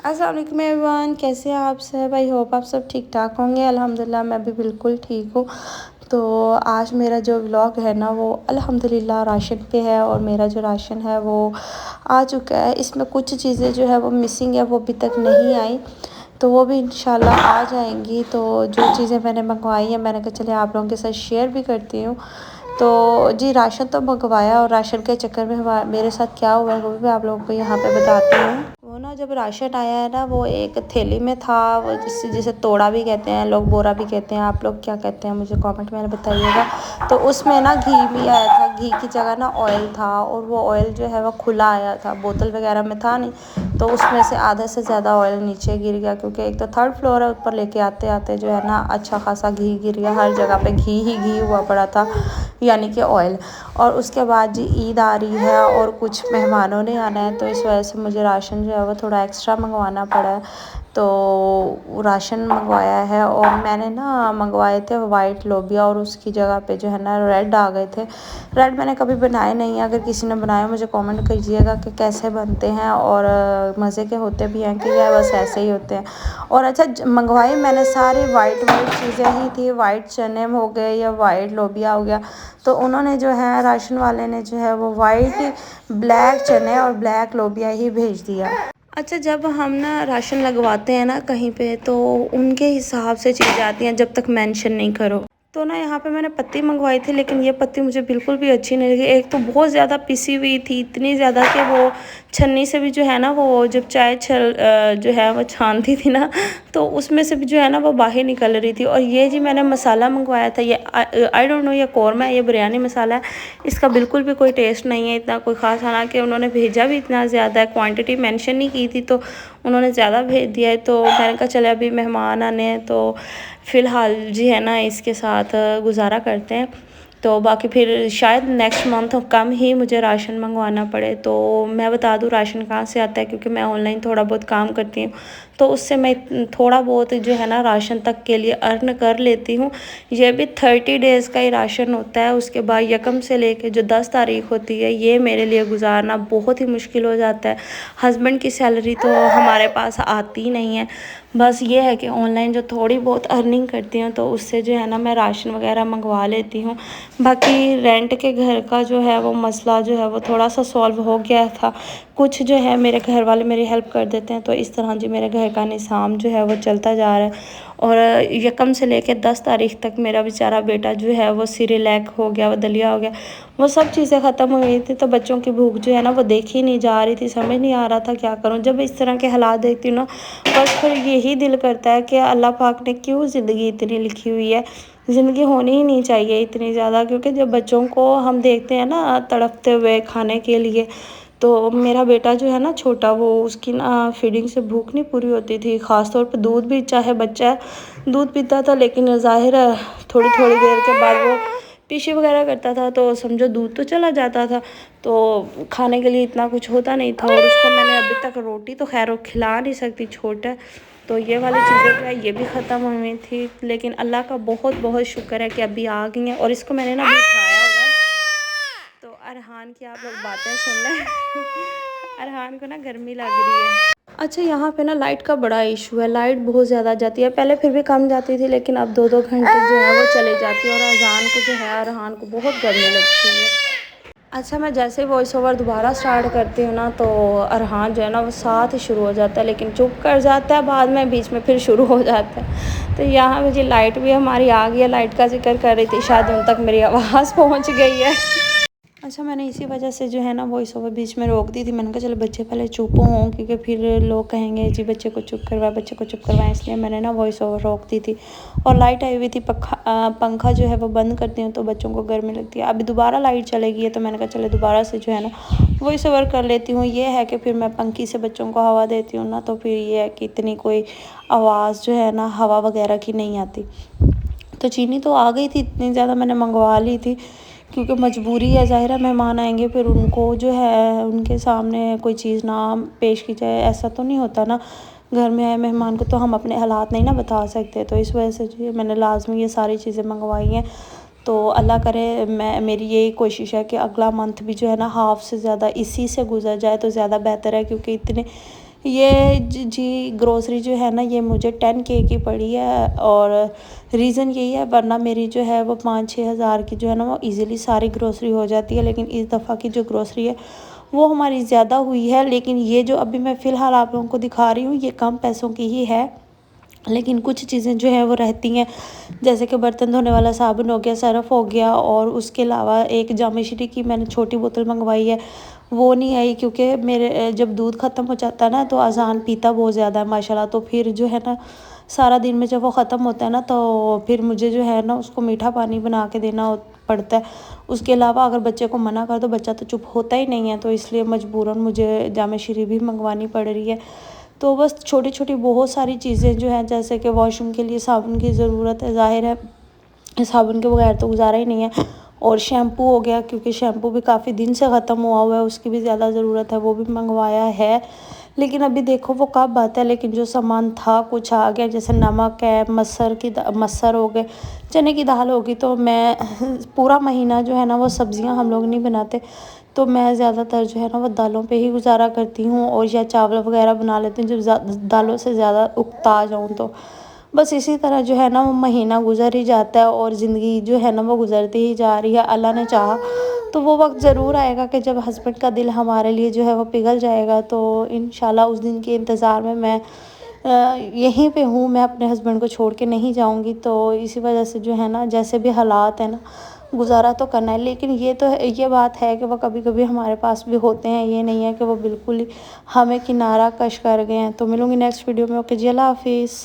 अस्सलाम वालेकुम एवरीवन, कैसे हैं आप सब। आई होप आप सब ठीक ठाक होंगे। अल्हम्दुलिल्लाह मैं भी बिल्कुल ठीक हूँ। तो आज मेरा जो व्लॉग है ना वो अल्हम्दुलिल्लाह राशन पे है, और मेरा जो राशन है वो आ चुका है। इसमें कुछ चीज़ें जो है वो मिसिंग है, वो अभी तक नहीं आई, तो वो भी इंशाल्लाह आ जाएंगी। तो जो चीज़ें मैंने मंगवाई हैं मैंने कहा चले आप लोगों के साथ शेयर भी करती हूँ। तो जी राशन तो मंगवाया, और राशन के चक्कर में मेरे साथ क्या हुआ है वो भी आप लोगों को यहाँ पे बताती हूँ। वो ना जब राशन आया है ना वो एक थैली में था, वो जिसे तोड़ा भी कहते हैं लोग, बोरा भी कहते हैं, आप लोग क्या कहते हैं मुझे कमेंट में बताइएगा। तो उसमें ना घी भी आया था, घी की जगह ना ऑयल था, और वो ऑयल जो है वो खुला आया था, बोतल वगैरह में था नहीं। तो उसमें से आधे से ज़्यादा ऑयल नीचे गिर गया, क्योंकि एक तो थर्ड फ्लोर है, ऊपर लेके आते आते जो है ना अच्छा खासा घी गिर गया। हर जगह पे घी ही घी हुआ पड़ा था, यानी कि ऑयल। और उसके बाद जी ईद आ रही है और कुछ मेहमानों ने आना है, तो इस वजह से मुझे राशन जो है वो थोड़ा एक्स्ट्रा मंगवाना पड़ा है। तो राशन मंगवाया है, और मैंने ना मंगवाए थे वाइट लोबिया, और उसकी जगह पे जो है ना रेड आ गए थे। रेड मैंने कभी बनाए नहीं है, अगर किसी ने बनाया मुझे कमेंट कीजिएगा कि कैसे बनते हैं, और मज़े के होते भी हैं कि या बस ऐसे ही होते हैं। और अच्छा मंगवाई मैंने सारी वाइट वाइट चीज़ें ही थी, वाइट चने हो गए या वाइट लोबिया हो गया। तो उन्होंने जो है राशन वाले ने जो है वो वाइट ब्लैक चने और ब्लैक लोबिया ही भेज दिया। अच्छा जब हम ना राशन लगवाते हैं ना कहीं पे, तो उनके हिसाब से चीज़ें आती हैं जब तक मेंशन नहीं करो। तो ना यहाँ पे मैंने पत्ती मंगवाई थी, लेकिन ये पत्ती मुझे बिल्कुल भी अच्छी नहीं लगी। एक तो बहुत ज़्यादा पिसी हुई थी, इतनी ज़्यादा कि वो छन्नी से भी जो है ना वो जब चाय जो है वो छानती थी ना, तो उसमें से भी जो है ना वो बाहर निकल रही थी। और ये जी मैंने मसाला मंगवाया था, ये आई डोंट नो ये कौरमा है, ये बिरयानी मसाला है। इसका बिल्कुल भी कोई टेस्ट नहीं है, इतना कोई ख़ास। हालांकि उन्होंने भेजा भी इतना ज़्यादा है, क्वांटिटी मेंशन नहीं की थी, तो उन्होंने ज़्यादा भेज दिया है। तो मैंने कहा चले अभी मेहमान आने हैं, तो फ़िलहाल जी है ना इसके साथ गुजारा करते हैं। तो बाकी फिर शायद नेक्स्ट मंथ कम ही मुझे राशन मंगवाना पड़े। तो मैं बता दूँ राशन कहाँ से आता है, क्योंकि मैं ऑनलाइन थोड़ा बहुत काम करती हूँ, तो उससे मैं थोड़ा बहुत जो है ना राशन तक के लिए अर्न कर लेती हूँ। ये भी 30 डेज़ का ही राशन होता है, उसके बाद यकम से लेके जो 10 तारीख होती है, ये मेरे लिए गुजारना बहुत ही मुश्किल हो जाता है। हस्बैंड की सैलरी तो हमारे पास आती नहीं है, बस ये है कि ऑनलाइन जो थोड़ी बहुत अर्निंग करती हूँ तो उससे जो है ना मैं राशन वगैरह मंगवा लेती हूँ। बाकी रेंट के घर का जो है वो मसला जो है वो थोड़ा सा सॉल्व हो गया था। कुछ जो है मेरे घर वाले मेरी हेल्प कर देते हैं, तो इस तरह जी मेरे घर का निज़ाम जो है वो चलता जा रहा है। और यकम से लेकर 10 तारीख तक मेरा बेचारा बेटा जो है वो सिरिलैक हो गया, वो दलिया हो गया, वो सब चीज़ें ख़त्म हो गई थी। तो बच्चों की भूख जो है ना वो देखी नहीं जा रही थी, समझ नहीं आ रहा था क्या करूं। जब इस तरह के हालात देखती हूँ ना, बस फिर यही दिल करता है कि अल्लाह पाक ने क्यों ज़िंदगी इतनी लिखी हुई है। ज़िंदगी होनी ही नहीं चाहिए इतनी ज़्यादा, क्योंकि जब बच्चों को हम देखते हैं ना तड़पते हुए खाने के लिए, तो मेरा बेटा जो है ना छोटा, वो उसकी ना फीडिंग से भूख नहीं पूरी होती थी। ख़ास तौर पे दूध भी, चाहे बच्चा है दूध पीता था, लेकिन ज़ाहिर है थोड़ी थोड़ी देर के बाद वो पीछे वगैरह करता था, तो समझो दूध तो चला जाता था, तो खाने के लिए इतना कुछ होता नहीं था। और उसको मैंने अभी तक रोटी तो खैर वो खिला नहीं सकती, छोटा है, तो ये वाली चीज़ें जो है ये भी ख़त्म हुई थी। लेकिन अल्लाह का बहुत बहुत शुक्र है कि अभी आ गई हैं। और इसको मैंने ना अभी उठाया हुआ है, तो अरहान की आप लोग बातें सुन लें। अरहान को ना गर्मी लग रही है। अच्छा यहाँ पे ना लाइट का बड़ा इशू है, लाइट बहुत ज़्यादा जाती है। पहले फिर भी कम जाती थी, लेकिन अब 2-2 घंटे जो है वो चली जाती है, और अजान को जो है अरहान को बहुत गर्मी लगती है। अच्छा मैं जैसे वॉइस ओवर दोबारा स्टार्ट करती हूँ ना, तो अरहान जो है ना वो साथ ही शुरू हो जाता है, लेकिन चुप कर जाता है, बाद में बीच में फिर शुरू हो जाता है। तो यहाँ मुझे लाइट भी हमारी आ गई है, लाइट का जिक्र कर रही थी, शायद उन तक मेरी आवाज़ पहुँच गई है। अच्छा मैंने इसी वजह से जो है ना वॉइस ओवर बीच में रोक दी थी। मैंने कहा चलो बच्चे पहले चुप हों, क्योंकि फिर लोग कहेंगे जी बच्चे को चुप करवाएं, बच्चे को चुप करवाएं, इसलिए मैंने ना वॉइस ओवर रोक दी थी। और लाइट आई हुई थी, पंखा जो है वो बंद करती हूँ तो बच्चों को गर्मी लगती है। अभी दोबारा लाइट चलेगी है, तो मैंने कहा चलो दोबारा से जो है ना वॉइस ओवर कर लेती हूँ। ये है कि फिर मैं पंखी से बच्चों को हवा देती हूँ ना, तो फिर ये है कि इतनी कोई आवाज़ जो है ना हवा वगैरह की नहीं आती। तो चीनी तो आ गई थी, इतनी ज़्यादा मैंने मंगवा ली थी, क्योंकि मजबूरी है, ज़ाहिर है मेहमान आएंगे, फिर उनको जो है उनके सामने कोई चीज़ ना पेश की जाए, ऐसा तो नहीं होता ना। घर में आए मेहमान को तो हम अपने हालात नहीं ना बता सकते, तो इस वजह से जो मैंने लाजमी ये सारी चीज़ें मंगवाई हैं। तो अल्लाह करे, मेरी यही कोशिश है कि अगला मंथ भी जो है ना हाफ़ से ज़्यादा इसी से गुजर जाए तो ज़्यादा बेहतर है, क्योंकि इतने یہ جی گروسری جو ہے نا یہ مجھے 10K کی پڑی ہے، اور ریزن یہی ہے، ورنہ میری جو ہے وہ 5-6 ہزار کی جو ہے نا وہ ایزیلی ساری گروسری ہو جاتی ہے، لیکن اس دفعہ کی جو گروسری ہے وہ ہماری زیادہ ہوئی ہے۔ لیکن یہ جو ابھی میں فی الحال آپ لوگوں کو دکھا رہی ہوں یہ کم پیسوں کی ہی ہے، لیکن کچھ چیزیں جو ہیں وہ رہتی ہیں، جیسے کہ برتن دھونے والا صابن ہو گیا، سرف ہو گیا، اور اس کے علاوہ ایک جامع شری کی میں نے چھوٹی بوتل منگوائی ہے، وہ نہیں آئی کیونکہ میرے جب دودھ ختم ہو جاتا ہے نا تو اذان پیتا بہت زیادہ ہے ماشاءاللہ، تو پھر جو ہے نا سارا دن میں جب وہ ختم ہوتا ہے نا تو پھر مجھے جو ہے نا اس کو میٹھا پانی بنا کے دینا پڑتا ہے۔ اس کے علاوہ اگر بچے کو منع کر دو بچہ تو چپ ہوتا ہی نہیں ہے، تو اس لیے مجبوراً مجھے جامع شری بھی منگوانی پڑ رہی ہے۔ تو بس چھوٹی چھوٹی بہت ساری چیزیں جو ہیں، جیسے کہ واش روم کے لیے صابن کی ضرورت ہے، ظاہر ہے صابن کے بغیر تو گزارا ہی نہیں ہے، اور شیمپو ہو گیا کیونکہ شیمپو بھی کافی دن سے ختم ہوا ہے، اس کی بھی زیادہ ضرورت ہے، وہ بھی منگوایا ہے۔ لیکن ابھی دیکھو وہ کب آتا ہے، لیکن جو سامان تھا کچھ آ گیا، جیسے نمک ہے، مسر ہو گئے، چنے کی دال ہوگی، تو میں پورا مہینہ جو ہے نا وہ سبزیاں ہم لوگ نہیں بناتے، تو میں زیادہ تر جو ہے نا وہ دالوں پہ ہی گزارا کرتی ہوں، اور یا چاول وغیرہ بنا لیتی ہوں جب دالوں سے زیادہ اکتا جاؤں تو۔ بس اسی طرح جو ہے نا وہ مہینہ گزر ہی جاتا ہے، اور زندگی جو ہے نا وہ گزرتی ہی جا رہی ہے۔ اللہ نے چاہا تو وہ وقت ضرور آئے گا کہ جب ہسبینڈ کا دل ہمارے لیے جو ہے وہ پگھل جائے گا، تو انشاءاللہ اس دن کے انتظار میں یہیں پہ ہوں، میں اپنے ہسبینڈ کو چھوڑ کے نہیں جاؤں گی، تو اسی وجہ سے جو ہے نا جیسے بھی حالات ہیں نا گزارا تو کرنا ہے۔ لیکن یہ بات ہے کہ وہ کبھی کبھی ہمارے پاس بھی ہوتے ہیں، یہ نہیں ہے کہ وہ بالکل ہی ہمیں کنارہ کش کر گئے ہیں۔ تو ملوں گی نیکسٹ ویڈیو میں، اوکے جی، اللہ حافظ۔